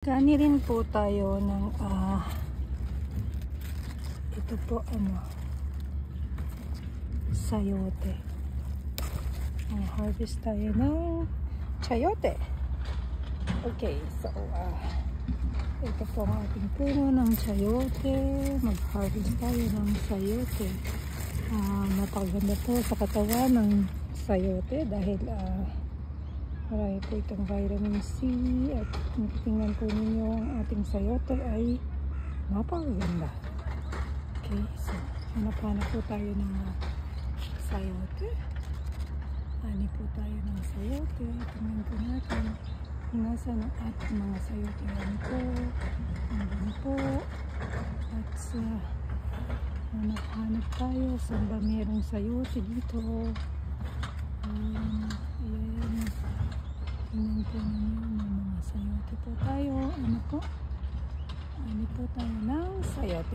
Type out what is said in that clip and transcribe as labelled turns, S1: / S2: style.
S1: Kani rin po tayo ng ito po sayote. Harvest tayo ng chayote. Okay, so ito po ang ating puno ng chayote. Mag-harvest tayo ng sayote. Napakaganda po sa katawan ng sayote dahil marami po itong vitamin C at tingnan po ninyo ang ating sayote ay napakaganda. Okay, so hanap-hanap po tayo ng sayote. Ani po tayo ng sayote. Tingnan po natin kung nasa ng ating mga sayote. Yan po, hanggang po. At sa hanap-hanap tayo saan ba mayroong sayote dito. Ayan. Tingnan po ninyo, may mga sayote po tayo. Ano po tayo ng sayote.